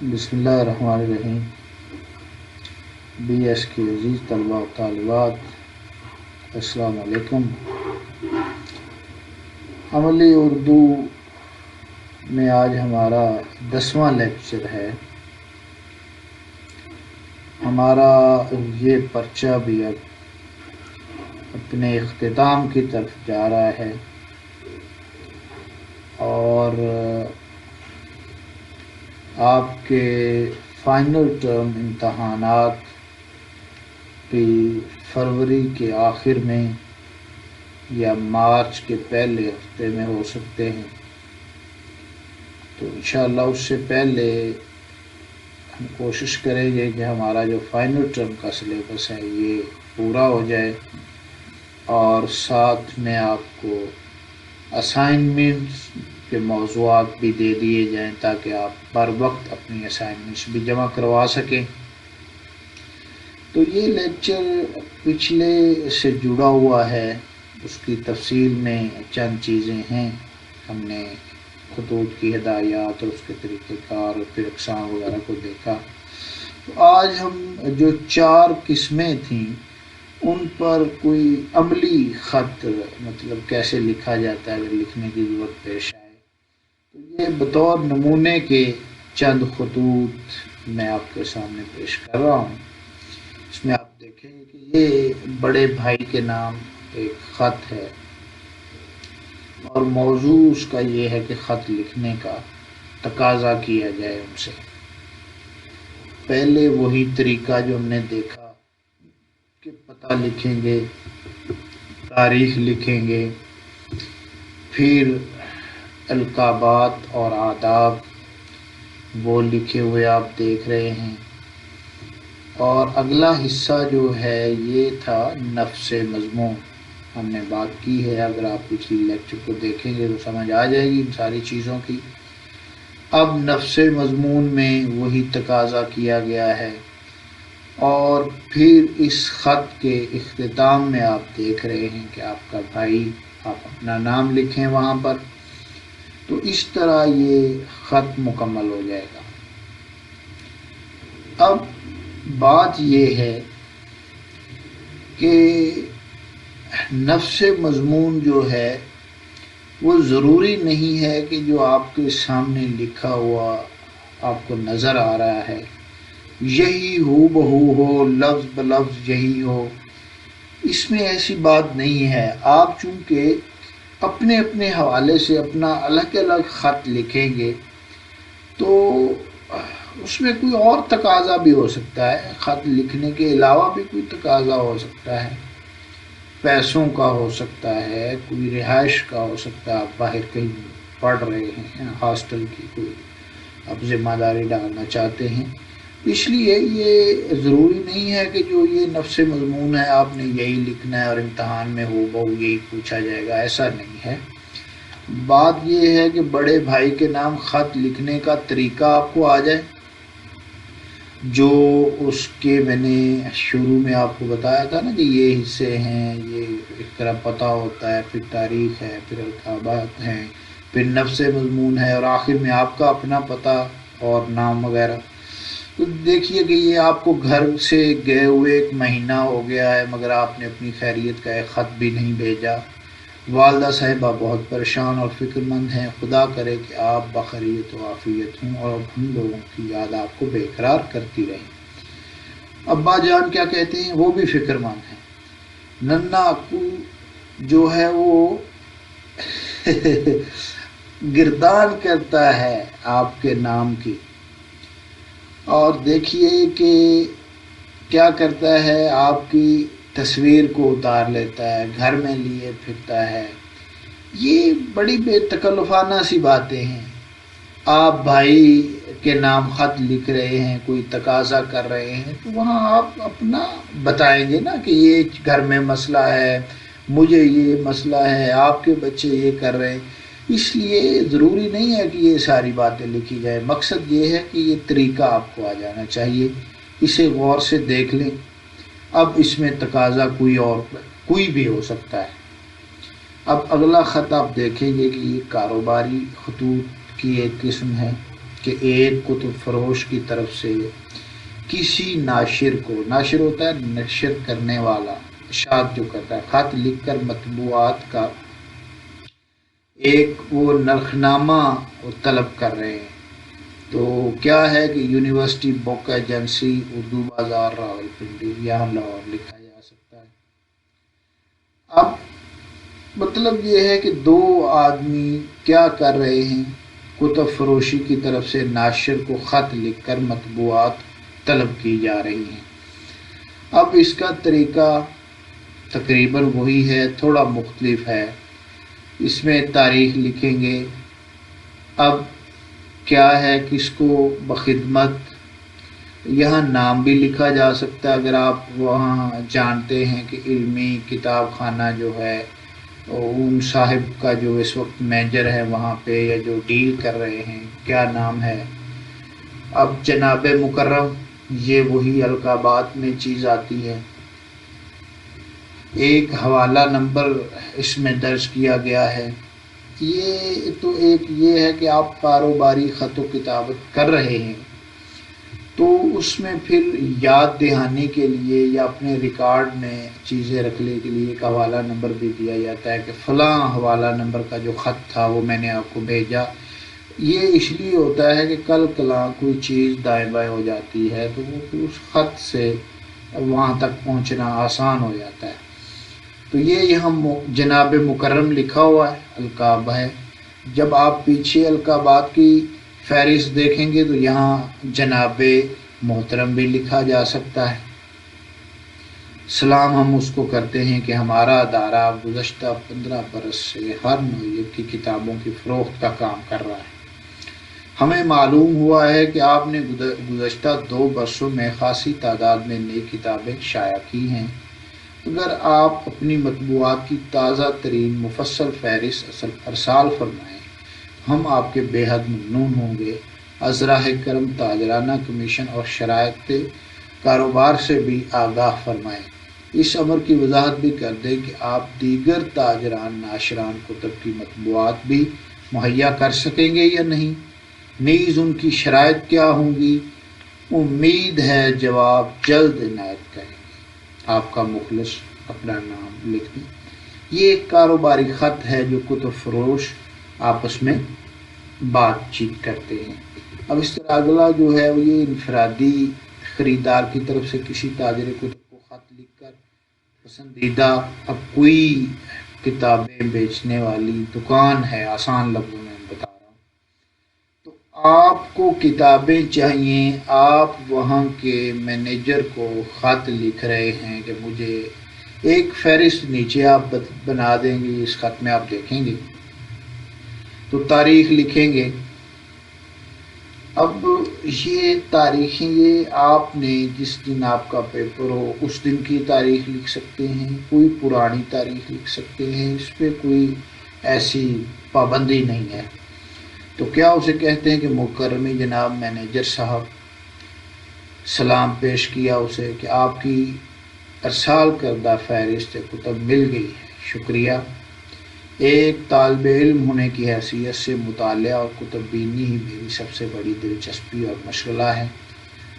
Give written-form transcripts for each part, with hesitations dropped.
بسم اللہ الرحمن الرحیم۔ بی ایس کے عزیز طلباء و طالبات، السلام علیکم۔ عملی اردو میں آج ہمارا 10واں لیکچر ہے۔ ہمارا یہ پرچہ بھی اب اپنے اختتام کی طرف جا رہا ہے اور آپ کے فائنل ٹرم امتحانات بھی فروری کے آخر میں یا مارچ کے پہلے ہفتے میں ہو سکتے ہیں، تو انشاءاللہ اس سے پہلے ہم کوشش کریں گے کہ ہمارا جو فائنل ٹرم کا سلیبس ہے یہ پورا ہو جائے اور ساتھ میں آپ کو اسائنمنٹس کے موضوعات بھی دے دیے جائیں تاکہ آپ بر وقت اپنی اسائنمنٹس بھی جمع کروا سکیں۔ تو یہ لیکچر پچھلے سے جڑا ہوا ہے، اس کی تفصیل میں چند چیزیں ہیں۔ ہم نے خطوط کی ہدایات اور اس کے طریقہ کار اور پھر اقسام وغیرہ کو دیکھا۔ تو آج ہم جو 4 قسمیں تھیں ان پر کوئی عملی خط مطلب کیسے لکھا جاتا ہے اگر لکھنے کی ضرورت پیش آئے، تو یہ بطور نمونے کے چند خطوط میں آپ کے سامنے پیش کر رہا ہوں۔ اس میں آپ دیکھیں گے کہ یہ بڑے بھائی کے نام ایک خط ہے اور موضوع اس کا یہ ہے کہ خط لکھنے کا تقاضا کیا جائے ان سے۔ پہلے وہی طریقہ جو ہم نے دیکھا کہ پتہ لکھیں گے، تاریخ لکھیں گے، پھر القابات اور آداب وہ لکھے ہوئے آپ دیکھ رہے ہیں، اور اگلا حصہ جو ہے یہ تھا نفس مضمون۔ ہم نے بات کی ہے، اگر آپ پچھلی لیکچر کو دیکھیں گے تو سمجھ آ جائے گی ان ساری چیزوں کی۔ اب نفس مضمون میں وہی تقاضا کیا گیا ہے، اور پھر اس خط کے اختتام میں آپ دیکھ رہے ہیں کہ آپ کا بھائی آپ اپنا نام لکھیں وہاں پر۔ تو اس طرح یہ خط مکمل ہو جائے گا۔ اب بات یہ ہے کہ نفس مضمون جو ہے وہ ضروری نہیں ہے کہ جو آپ کے سامنے لکھا ہوا آپ کو نظر آ رہا ہے یہی ہو بہو ہو، لفظ بلفظ یہی ہو۔ اس میں ایسی بات نہیں ہے۔ آپ چونکہ اپنے اپنے حوالے سے اپنا الگ الگ خط لکھیں گے تو اس میں کوئی اور تقاضا بھی ہو سکتا ہے، خط لکھنے کے علاوہ بھی کوئی تقاضا ہو سکتا ہے، پیسوں کا ہو سکتا ہے، کوئی رہائش کا ہو سکتا ہے، آپ باہر کہیں پڑھ رہے ہیں، ہاسٹل کی کوئی آپ ذمہ داری ڈالنا چاہتے ہیں، اس لیے یہ ضروری نہیں ہے کہ جو یہ نفس مضمون ہے آپ نے یہی لکھنا ہے اور امتحان میں ہو بہو یہی پوچھا جائے گا، ایسا نہیں ہے۔ بات یہ ہے کہ بڑے بھائی کے نام خط لکھنے کا طریقہ آپ کو آ جائے، جو اس کے میں نے شروع میں آپ کو بتایا تھا نا کہ یہ حصے ہیں، یہ ایک طرح پتہ ہوتا ہے، پھر تاریخ ہے، پھر القابات ہیں، پھر نفس مضمون ہے، اور آخر میں آپ کا اپنا پتہ اور نام وغیرہ۔ تو دیکھیے کہ یہ آپ کو گھر سے گئے ہوئے 1 مہینہ ہو گیا ہے مگر آپ نے اپنی خیریت کا ایک خط بھی نہیں بھیجا۔ والدہ صاحبہ بہت پریشان اور فکر مند ہیں، خدا کرے کہ آپ بخیریت و عافیت ہوں اور ہم لوگوں کی یاد آپ کو برقرار کرتی رہے۔ ابا جان کیا کہتے ہیں؟ وہ بھی فکر مند ہیں۔ ننا اکو جو ہے وہ گردان کرتا ہے آپ کے نام کی، اور دیکھیے کہ کیا کرتا ہے، آپ کی تصویر کو اتار لیتا ہے، گھر میں لیے پھرتا ہے۔ یہ بڑی بے تکلفانہ سی باتیں ہیں۔ آپ بھائی کے نام خط لکھ رہے ہیں، کوئی تقاضا کر رہے ہیں، تو وہاں آپ اپنا بتائیں گے نا کہ یہ گھر میں مسئلہ ہے، مجھے یہ مسئلہ ہے، آپ کے بچے یہ کر رہے ہیں۔ اس لیے ضروری نہیں ہے کہ یہ ساری باتیں لکھی جائیں، مقصد یہ ہے کہ یہ طریقہ آپ کو آ جانا چاہیے، اسے غور سے دیکھ لیں۔ اب اس میں تقاضا کوئی بھی ہو سکتا ہے۔ اب اگلا خط آپ دیکھیں گے کہ یہ کاروباری خطوط کی ایک قسم ہے، کہ ایک کتب فروش کی طرف سے کسی ناشر کو، ناشر ہوتا ہے نشر کرنے والا، اشاعت جو کرتا ہے، خط لکھ کر مطبوعات کا ایک وہ نرخنامہ وہ طلب کر رہے ہیں. تو کیا ہے کہ یونیورسٹی بک ایجنسی، اردو بازار، راولپنڈی، یہاں لاہور لکھا جا سکتا ہے. اب مطلب یہ ہے کہ دو آدمی کیا کر رہے ہیں، کتب فروشی کی طرف سے ناشر کو خط لکھ کر مطبوعات طلب کی جا رہی ہیں. اب اس کا طریقہ تقریباً وہی ہے، تھوڑا مختلف ہے. اس میں تاریخ لکھیں گے. اب کیا ہے، کس کو بخدمت، یہاں نام بھی لکھا جا سکتا ہے اگر آپ وہاں جانتے ہیں کہ علمی کتاب خانہ جو ہے ان صاحب کا جو اس وقت مینیجر ہے وہاں پہ، یا جو ڈیل کر رہے ہیں، کیا نام ہے. اب جناب مکرم، یہ وہی القابات میں چیز آتی ہے. ایک حوالہ نمبر اس میں درج کیا گیا ہے. یہ تو ایک یہ ہے کہ آپ کاروباری خط و کتابت کر رہے ہیں، تو اس میں پھر یاد دہانی کے لیے یا اپنے ریکارڈ میں چیزیں رکھنے کے لیے ایک حوالہ نمبر بھی دیا جاتا ہے کہ فلاں حوالہ نمبر کا جو خط تھا وہ میں نے آپ کو بھیجا. یہ اس لیے ہوتا ہے کہ کل کلاں کوئی چیز دائیں بائیں ہو جاتی ہے تو وہ پھر اس خط سے وہاں تک پہنچنا آسان ہو جاتا ہے. تو یہ یہاں جناب مکرم لکھا ہوا ہے، القاب ہے. جب آپ پیچھے القابات کی فہرست دیکھیں گے تو یہاں جناب محترم بھی لکھا جا سکتا ہے. سلام ہم اس کو کرتے ہیں کہ ہمارا ادارہ گزشتہ 15 برس سے ہر نوعیت کی کتابوں کی فروخت کا کام کر رہا ہے. ہمیں معلوم ہوا ہے کہ آپ نے گزشتہ 2 برسوں میں خاصی تعداد میں نئی کتابیں شائع کی ہیں. اگر آپ اپنی مطبوعات کی تازہ ترین مفصل فہرست ارسال فرمائیں، ہم آپ کے بے حد ممنون ہوں گے. ازراہ کرم تاجرانہ کمیشن اور شرائط کاروبار سے بھی آگاہ فرمائیں. اس امر کی وضاحت بھی کر دیں کہ آپ دیگر تاجران ناشران کتب کی مطبوعات بھی مہیا کر سکیں گے یا نہیں، نیز ان کی شرائط کیا ہوں گی. امید ہے جواب جلد عنایت کریں گے. آپ کا مخلص، اپنا نام لکھ دیں. یہ ایک کاروباری خط ہے جو کتب فروش آپس میں بات چیت کرتے ہیں. اب اس طرح اگلا جو ہے وہ یہ انفرادی خریدار کی طرف سے کسی تاجر کتب کو خط لکھ کر پسندیدہ، اب کوئی کتابیں بیچنے والی دکان ہے، آسان لفظوں میں بتا رہا ہوں، تو آپ کو کتابیں چاہیے. آپ وہاں کے مینیجر کو خط لکھ رہے ہیں کہ مجھے ایک فہرست نیچے آپ بنا دیں گے، اس خط میں آپ دیکھیں گے تو تاریخ لکھیں گے. اب یہ تاریخیں، یہ آپ نے جس دن آپ کا پیپر ہو اس دن کی تاریخ لکھ سکتے ہیں، کوئی پرانی تاریخ لکھ سکتے ہیں، اس پہ کوئی ایسی پابندی نہیں ہے. تو کیا اسے کہتے ہیں کہ مکرمی جناب مینیجر صاحب، سلام پیش کیا اسے کہ آپ کی ارسال کردہ فہرست کتب مل گئی ہے، شکریہ. ایک طالب علم ہونے کی حیثیت سے مطالعہ اور کتب بینی ہی میری سب سے بڑی دلچسپی اور مشغلہ ہے.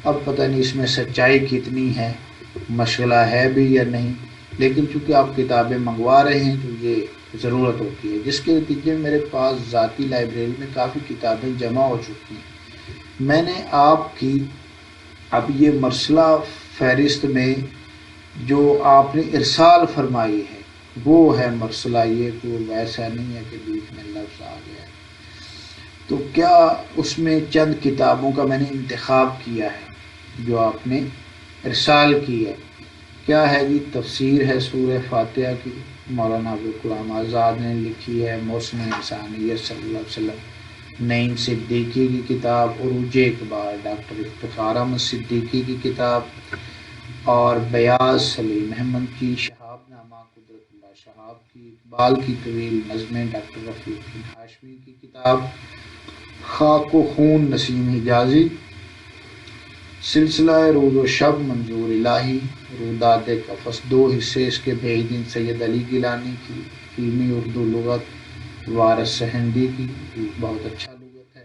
اب پتہ نہیں اس میں سچائی کتنی ہے، مشغلہ ہے بھی یا نہیں، لیکن چونکہ آپ کتابیں منگوا رہے ہیں تو یہ ضرورت ہوتی ہے، جس کے نتیجے میں میرے پاس ذاتی لائبریری میں کافی کتابیں جمع ہو چکی ہیں. میں نے آپ کی اب یہ مرسلہ فہرست میں جو آپ نے ارسال فرمائی ہے وہ ہے مرسلہ، یہ کوئی ویسا نہیں ہے کہ بیچ میں لفظ آ گیا. تو کیا اس میں چند کتابوں کا میں نے انتخاب کیا ہے جو آپ نے ارسال کی ہے. کیا ہے جی، تفسیر ہے سورہ فاتحہ کی، مولانا ابوالکلام آزاد نے لکھی ہے. محسن انسانیت صلی اللہ علیہ وسلم، نعیم صدیقی کی کتاب. عروج اقبال ڈاکٹر افتخار احمد صدیقی کی کتاب. اور بیاض سلیم احمد کی شہاب نامہ قدرت اللہ شہاب کی. اقبال کی طویل نظمیں ڈاکٹر رفیع الدین ہاشمی کی کتاب. خاک و خون نسیم حجازی. سلسلہ روز و شب منظور الہی. روداد قفس 2 حصے اس کے بھیجدین سید علی گیلانی کی. علمی اردو لغت وارث سہندی کی، بہت اچھا لغت ہے.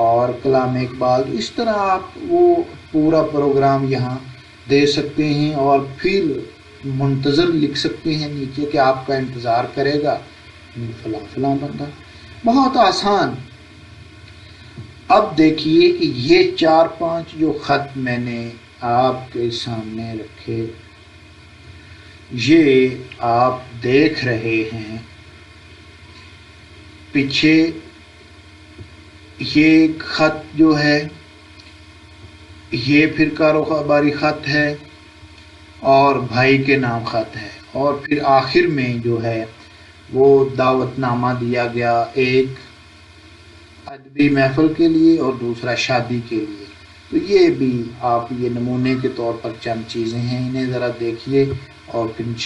اور کلام اقبال، اس طرح آپ وہ پورا پروگرام یہاں دے سکتے ہیں اور پھر منتظر لکھ سکتے ہیں نیچے کہ آپ کا انتظار کرے گا فلاں فلاں بندہ. بہت آسان. اب دیکھیے کہ یہ 4-5 جو خط میں نے آپ کے سامنے رکھے، یہ آپ دیکھ رہے ہیں. پیچھے یہ خط جو ہے یہ پھر کاروباری خط ہے اور بھائی کے نام خط ہے، اور پھر آخر میں جو ہے وہ دعوت نامہ دیا گیا، ایک ادبی محفل کے لیے اور دوسرا شادی کے لیے. تو یہ بھی آپ یہ نمونے کے طور پر چند چیزیں ہیں، انہیں ذرا دیکھیے اور پھر انشاءاللہ